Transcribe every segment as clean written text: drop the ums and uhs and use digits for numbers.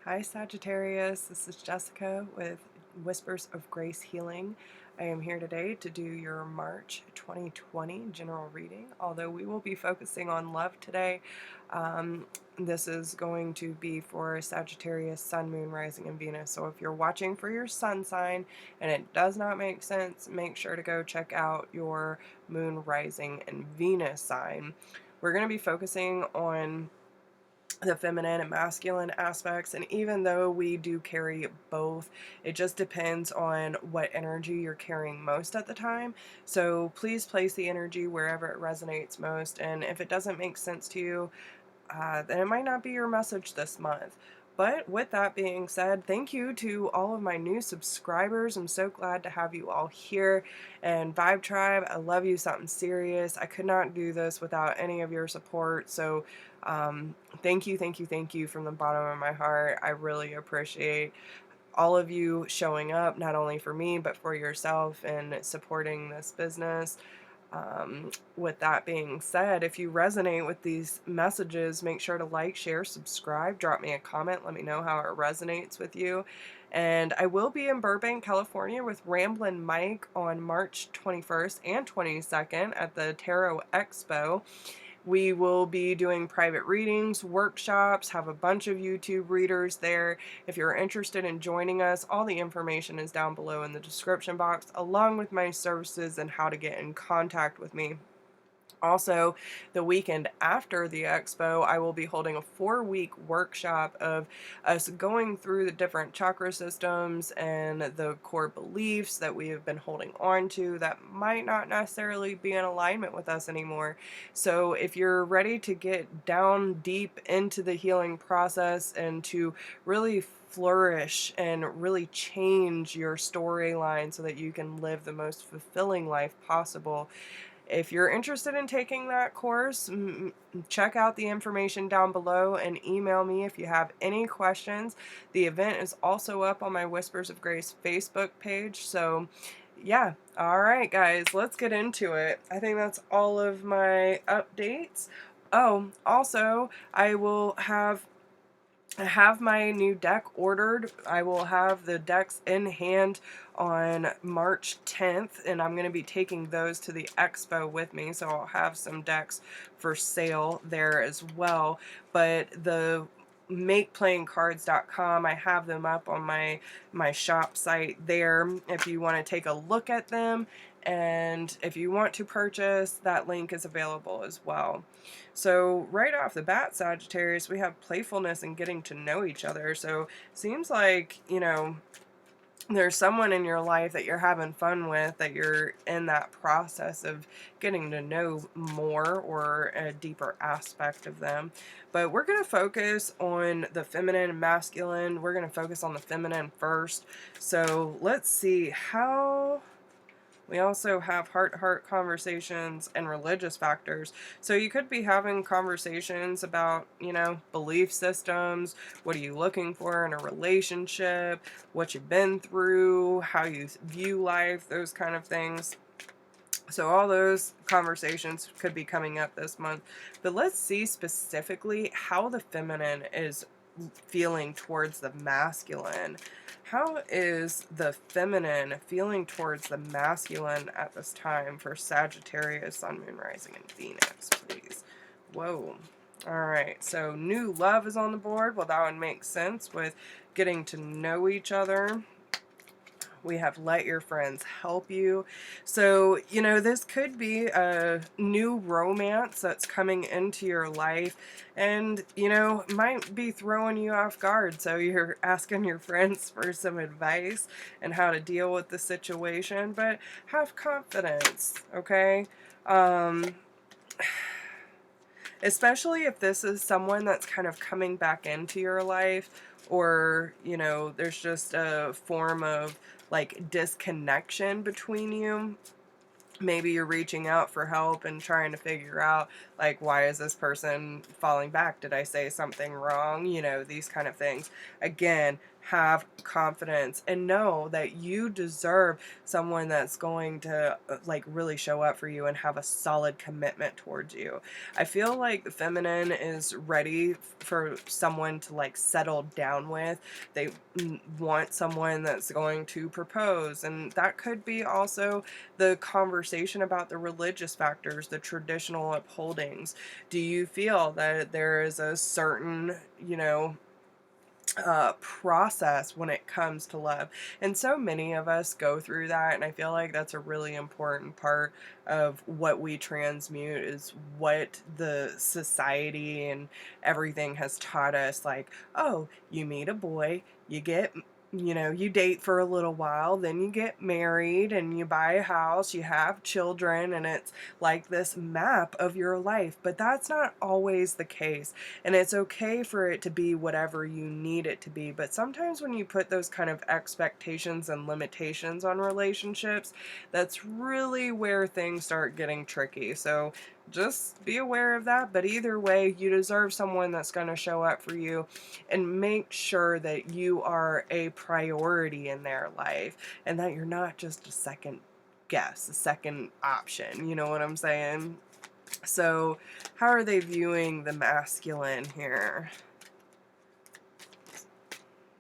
Hi Sagittarius, this is Jessica with Whispers of Grace Healing. I am here today to do your March 2020 general reading, although we will be focusing on love today. This is going to be for Sagittarius, Sun, Moon, Rising, and Venus. So if you're watching for your sun sign and it does not make sense, make sure to go check out your Moon, Rising, and Venus sign. We're going to be focusing on the feminine and masculine aspects, and even though we do carry both, it just depends on what energy you're carrying most at the time. So please place the energy wherever it resonates most, and if it doesn't make sense to you, then it might not be your message this month. But with that being said, thank you to all of my new subscribers. I'm so glad to have you all here. And Vibe Tribe, I love you something serious. I could not do this without any of your support. So thank you, thank you, thank you from the bottom of my heart. I really appreciate all of you showing up, not only for me, but for yourself and supporting this business. With that being said, if you resonate with these messages, make sure to like, share, subscribe, drop me a comment, let me know how it resonates with you. And I will be in Burbank, California with Ramblin Mike on March 21st and 22nd at the Tarot Expo. We will be doing private readings, workshops, have a bunch of YouTube readers there. If you're interested in joining us, all the information is down below in the description box, along with my services and how to get in contact with me. Also, the weekend after the expo, I will be holding a 4-week workshop of us going through the different chakra systems and the core beliefs that we have been holding on to that might not necessarily be in alignment with us anymore. So if you're ready to get down deep into the healing process and to really flourish and really change your storyline so that you can live the most fulfilling life possible, if you're interested in taking that course, check out the information down below and email me if you have any questions. The event is also up on my Whispers of Grace Facebook page. So yeah, all right guys, let's get into it. I think that's all of my updates. Oh, also, I have my new deck ordered. I will have the decks in hand on March 10th, and I'm going to be taking those to the expo with me, so I'll have some decks for sale there as well. But the makeplayingcards.com, I have them up on my shop site there if you want to take a look at them, and if you want to purchase, that link is available as well. So right off the bat, Sagittarius, we have playfulness and getting to know each other. So seems like, there's someone in your life that you're having fun with, that you're in that process of getting to know more or a deeper aspect of them. But we're going to focus on the feminine and masculine. We're going to focus on the feminine first. So let's see how... We also have heart-to-heart conversations and religious factors. So you could be having conversations about, belief systems. What are you looking for in a relationship? What you've been through, how you view life, those kind of things. So all those conversations could be coming up this month. But let's see specifically how the feminine is feeling towards the masculine. How is the feminine feeling towards the masculine at this time for Sagittarius, Sun, Moon, Rising, and Venus, please? Whoa. Alright, so new love is on the board. Well, that would make sense with getting to know each other. We have let your friends help you. So, this could be a new romance that's coming into your life and, might be throwing you off guard. So you're asking your friends for some advice and how to deal with the situation, but have confidence, okay? Especially if this is someone that's kind of coming back into your life, or, there's just a form of like disconnection between you. Maybe you're reaching out for help and trying to figure out, like, why is this person falling back? Did I say something wrong? These kind of things. Again, have confidence and know that you deserve someone that's going to like really show up for you and have a solid commitment towards you. I feel like the feminine is ready for someone to like settle down with. They want someone that's going to propose, and that could be also the conversation about the religious factors, the traditional upholdings. Do you feel that there is a certain, process when it comes to love? And so many of us go through that, and I feel like that's a really important part of what we transmute, is what the society and everything has taught us. Like, oh, you meet a boy, you get, you date for a little while, then you get married and you buy a house, you have children, and it's like this map of your life. But that's not always the case. And it's okay for it to be whatever you need it to be. But sometimes when you put those kind of expectations and limitations on relationships, that's really where things start getting tricky. So just be aware of that. But either way, you deserve someone that's going to show up for you, and make sure that you are a priority in their life and that you're not just a second guess, a second option. You know what I'm saying? So, how are they viewing the masculine here?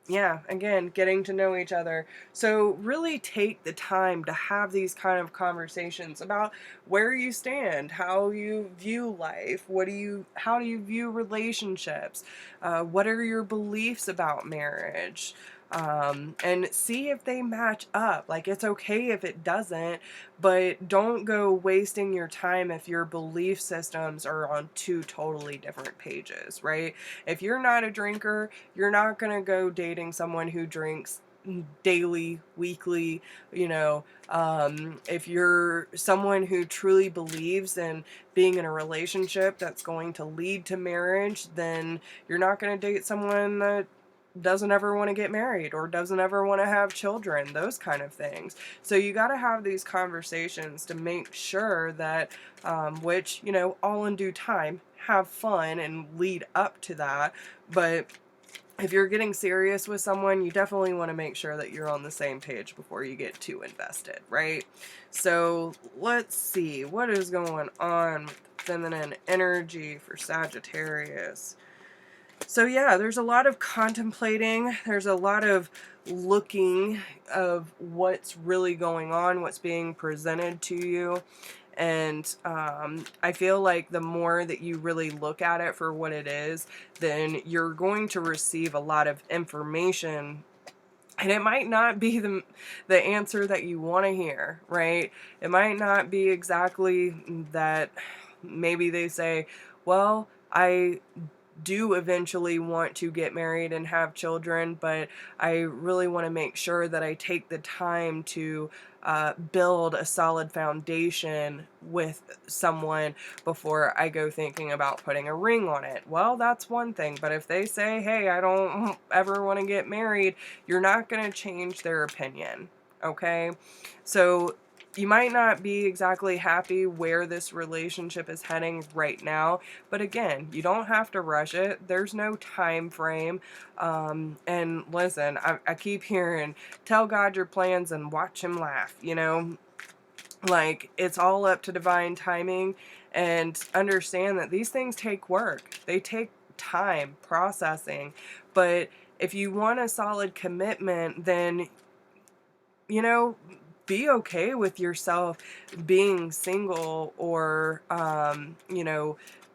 Yeah, again, getting to know each other. So really take the time to have these kind of conversations about where you stand, how you view life, how do you view relationships, what are your beliefs about marriage, and see if they match up. Like, it's okay if it doesn't, but don't go wasting your time if your belief systems are on two totally different pages, right? If you're not a drinker, you're not going to go dating someone who drinks daily, weekly. If you're someone who truly believes in being in a relationship that's going to lead to marriage, then you're not going to date someone that doesn't ever want to get married or doesn't ever want to have children, those kind of things. So you got to have these conversations to make sure that, which, all in due time, have fun and lead up to that. But if you're getting serious with someone, you definitely want to make sure that you're on the same page before you get too invested, right? So let's see, what is going on with the feminine energy for Sagittarius? So yeah, there's a lot of contemplating, there's a lot of looking of what's really going on, what's being presented to you. And I feel like the more that you really look at it for what it is, then you're going to receive a lot of information. And it might not be the answer that you want to hear, right? It might not be exactly that. Maybe they say, well, I do eventually want to get married and have children, but I really want to make sure that I take the time to build a solid foundation with someone before I go thinking about putting a ring on it. Well, that's one thing, but if they say, hey, I don't ever want to get married, you're not going to change their opinion, okay? So you might not be exactly happy where this relationship is heading right now, but again, you don't have to rush it. There's no time frame. And listen, I keep hearing, tell God your plans and watch him laugh, Like, it's all up to divine timing, and understand that these things take work. They take time processing. But if you want a solid commitment, then, you know, be okay with yourself being single, or,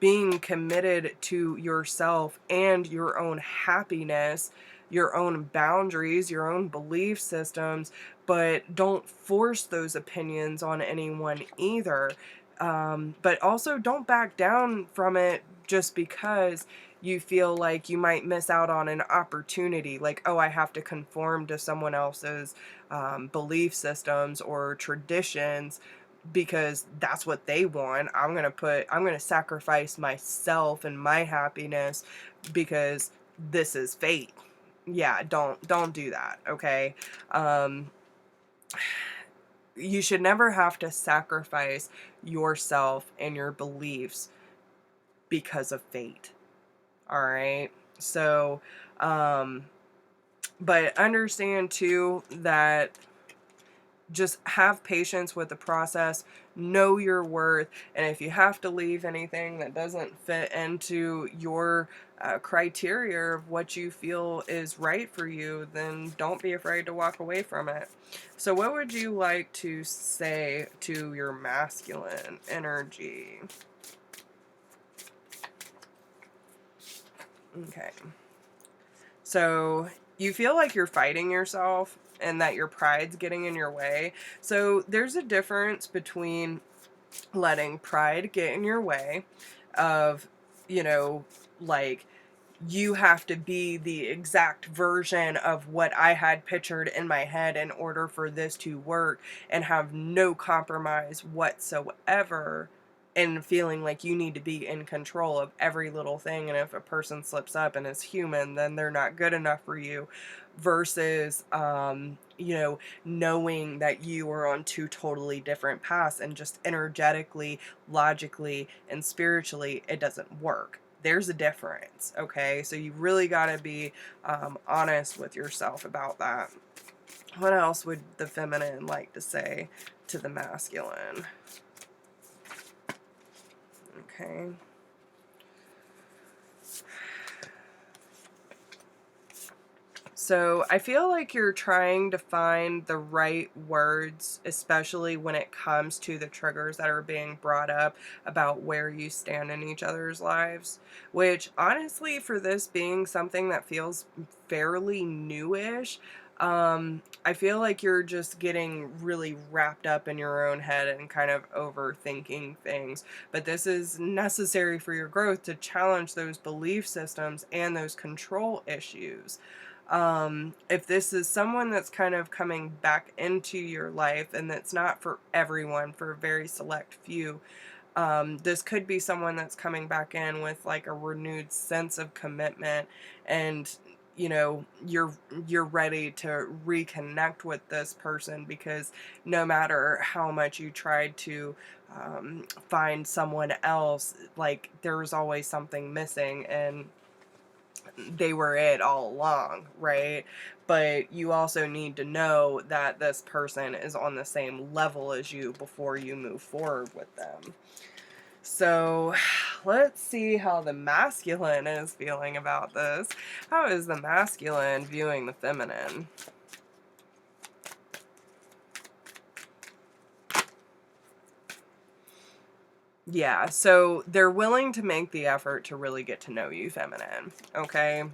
being committed to yourself and your own happiness, your own boundaries, your own belief systems, but don't force those opinions on anyone either. But also don't back down from it just because you feel like you might miss out on an opportunity. Like, oh, I have to conform to someone else's belief systems or traditions because that's what they want. I'm gonna sacrifice myself and my happiness because this is fate. Yeah, don't do that, okay? Um, you should never have to sacrifice yourself and your beliefs because of fate. All right. So, But understand too that just have patience with the process, know your worth, and if you have to leave anything that doesn't fit into your criteria of what you feel is right for you, then don't be afraid to walk away from it. So what would you like to say to your masculine energy? Okay. So you feel like you're fighting yourself and that your pride's getting in your way. So there's a difference between letting pride get in your way of, you know, like you have to be the exact version of what I had pictured in my head in order for this to work, and have no compromise whatsoever, and feeling like you need to be in control of every little thing, and if a person slips up and is human, then they're not good enough for you, versus you know, knowing that you are on two totally different paths, and just energetically, logically, and spiritually it doesn't work. There's a difference, okay? So you really got to be honest with yourself about that. What else would the feminine like to say to the masculine? Okay. So I feel like you're trying to find the right words, especially when it comes to the triggers that are being brought up about where you stand in each other's lives, which honestly, for this being something that feels fairly newish, I feel like you're just getting really wrapped up in your own head and kind of overthinking things. But this is necessary for your growth to challenge those belief systems and those control issues. If this is someone that's kind of coming back into your life, and that's not for everyone, for a very select few, this could be someone that's coming back in with like a renewed sense of commitment, and you know, you're ready to reconnect with this person, because no matter how much you tried to find someone else, like there's always something missing, and they were it all along, right? But you also need to know that this person is on the same level as you before you move forward with them. So let's see how the masculine is feeling about this. How is the masculine viewing the feminine? Yeah, so they're willing to make the effort to really get to know you, feminine, okay?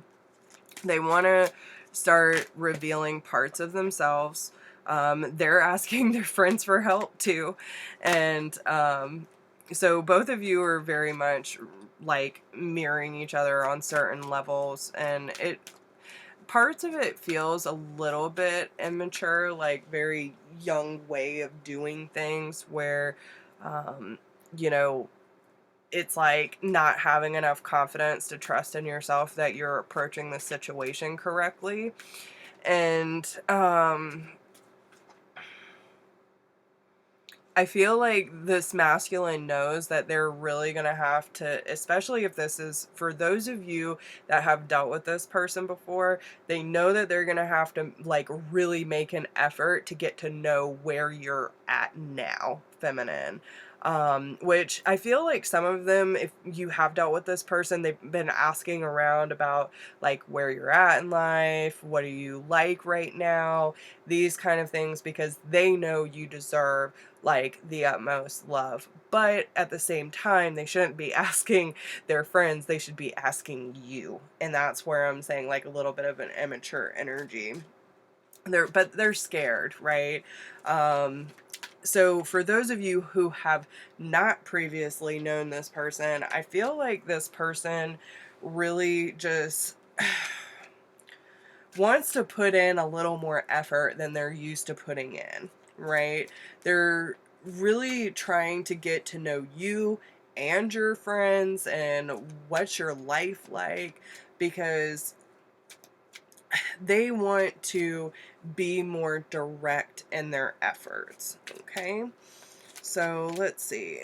They want to start revealing parts of themselves. They're asking their friends for help too. And so both of you are very much like mirroring each other on certain levels. And it parts of it feels a little bit immature, like very young way of doing things where, um, you know, it's like not having enough confidence to trust in yourself that you're approaching the situation correctly. And I feel like this masculine knows that they're really going to have to, especially if this is for those of you that have dealt with this person before, they know that they're going to have to like really make an effort to get to know where you're at now, feminine. Which I feel like some of them, if you have dealt with this person, they've been asking around about like where you're at in life, what do you like right now, these kind of things, because they know you deserve like the utmost love. But at the same time, they shouldn't be asking their friends, they should be asking you. And that's where I'm saying like a little bit of an immature energy. They're scared, right? So for those of you who have not previously known this person, I feel like this person really just wants to put in a little more effort than they're used to putting in, right? They're really trying to get to know you and your friends and what's your life like, because they want to be more direct in their efforts, okay? So let's see.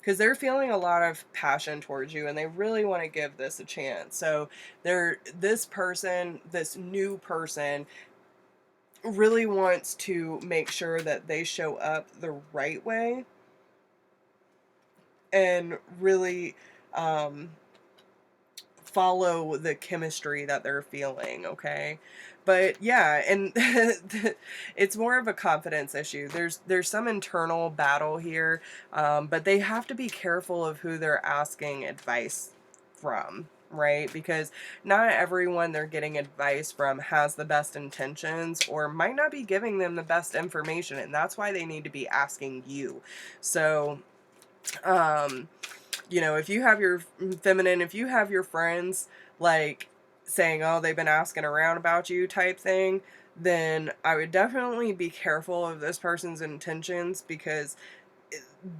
because they're feeling a lot of passion towards you and they really want to give this a chance. So this person, this new person, really wants to make sure that they show up the right way and really follow the chemistry that they're feeling, okay? But yeah, and it's more of a confidence issue. There's some internal battle here, but they have to be careful of who they're asking advice from, right? Because not everyone they're getting advice from has the best intentions or might not be giving them the best information, and that's why they need to be asking you. So, you know, if you have your feminine, if you have your friends like saying, oh, they've been asking around about you type thing, then I would definitely be careful of this person's intentions, because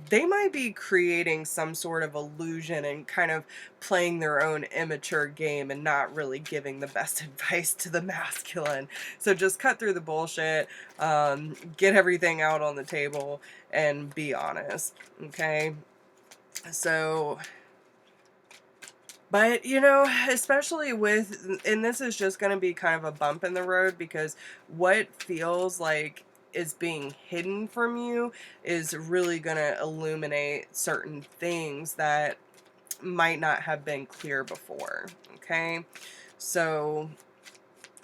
they might be creating some sort of illusion and kind of playing their own immature game and not really giving the best advice to the masculine. So just cut through the bullshit, get everything out on the table, and be honest, okay? So, but you know, especially with, and this is just going to be kind of a bump in the road, because what feels like is being hidden from you is really going to illuminate certain things that might not have been clear before, okay? So,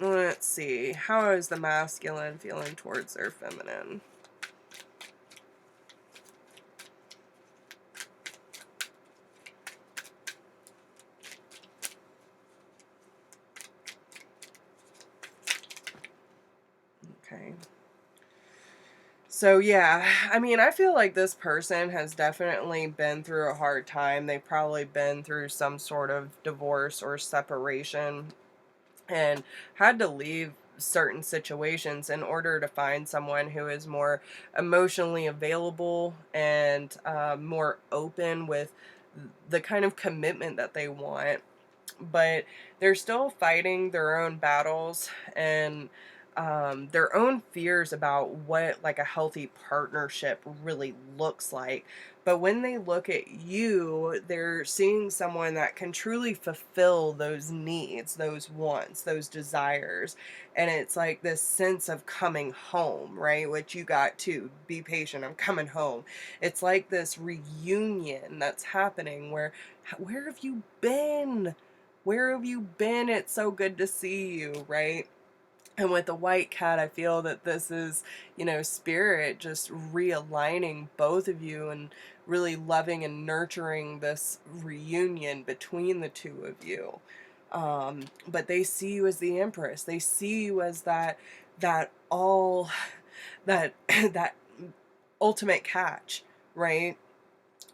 let's see. How is the masculine feeling towards their feminine? Okay. So yeah, I mean, I feel like this person has definitely been through a hard time. They've probably been through some sort of divorce or separation and had to leave certain situations in order to find someone who is more emotionally available and more open with the kind of commitment that they want. But they're still fighting their own battles and their own fears about what like a healthy partnership really looks like. But when they look at you, they're seeing someone that can truly fulfill those needs, those wants, those desires. And it's like this sense of coming home, right? Which you got too. Be patient, I'm coming home. It's like this reunion that's happening where have you been? Where have you been? It's so good to see you, right? And with the white cat, I feel that this is, you know, spirit just realigning both of you and really loving and nurturing this reunion between the two of you. But they see you as the Empress. They see you as that all, that, that ultimate catch, right?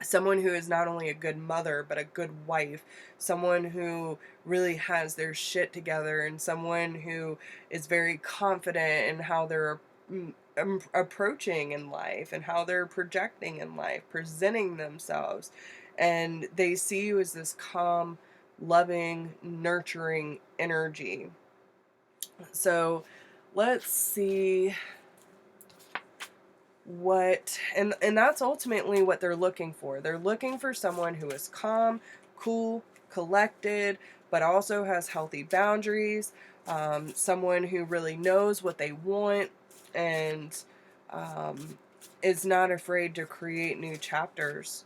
Someone who is not only a good mother, but a good wife, someone who really has their shit together, and someone who is very confident in how they're approaching in life and how they're projecting in life, presenting themselves. And they see you as this calm, loving, nurturing energy. So let's see what, and that's ultimately what they're looking for. They're looking for someone who is calm, cool, collected, but also has healthy boundaries, someone who really knows what they want and is not afraid to create new chapters,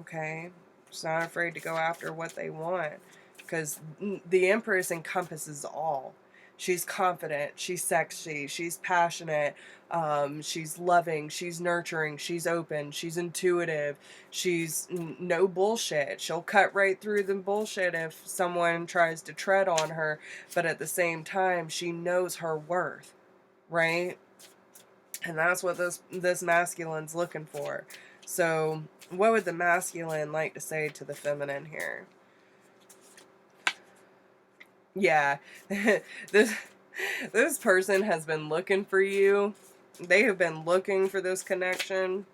okay? It's not afraid to go after what they want, because the Empress encompasses all. She's confident, she's sexy, she's passionate, she's loving, she's nurturing, she's open, she's intuitive, she's no bullshit. She'll cut right through the bullshit if someone tries to tread on her, but at the same time, she knows her worth, right? And that's what this masculine's looking for. So, what would the masculine like to say to the feminine here? Yeah, this this person has been looking for you. They have been looking for this connection.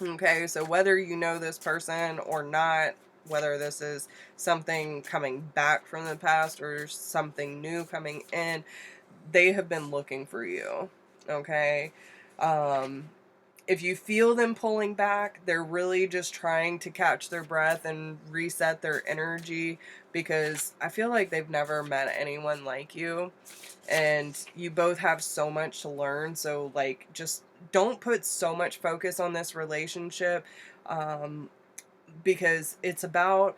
Okay, so whether you know this person or not, whether this is something coming back from the past or something new coming in, they have been looking for you. Okay, um, If you feel them pulling back, they're really just trying to catch their breath and reset their energy, because I feel like they've never met anyone like you, and you both have so much to learn. So like, just don't put so much focus on this relationship, because it's about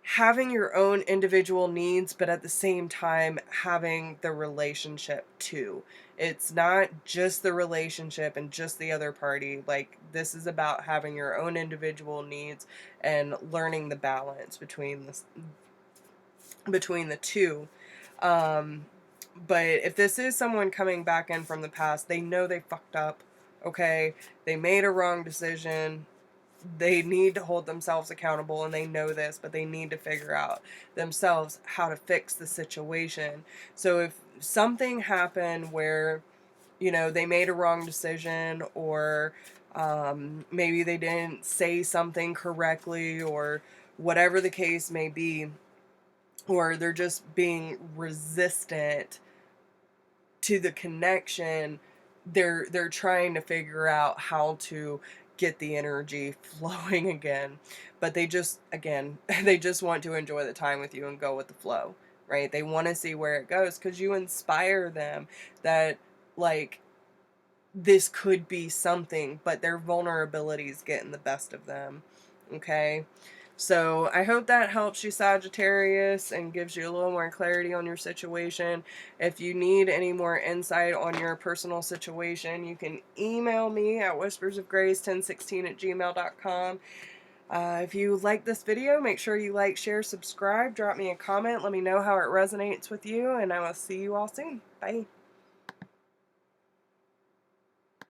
having your own individual needs, but at the same time having the relationship too. It's not just the relationship and just the other party. Like, this is about having your own individual needs and learning the balance between the two. Um, but if this is someone coming back in from the past, they know they fucked up. Okay, they made a wrong decision. They need to hold themselves accountable, and they know this, but they need to figure out themselves how to fix the situation. So if something happened where, they made a wrong decision, or maybe they didn't say something correctly, or whatever the case may be, or they're just being resistant to the connection, they're trying to figure out how to get the energy flowing again. But they just, again, they just want to enjoy the time with you and go with the flow, right? They want to see where it goes, because you inspire them that, like, this could be something, but their vulnerabilities getting the best of them. Okay? So I hope that helps you, Sagittarius, and gives you a little more clarity on your situation. If you need any more insight on your personal situation, you can email me at whispersofgrace1016@gmail.com. If you like this video, make sure you like, share, subscribe, drop me a comment, let me know how it resonates with you, and I will see you all soon. Bye.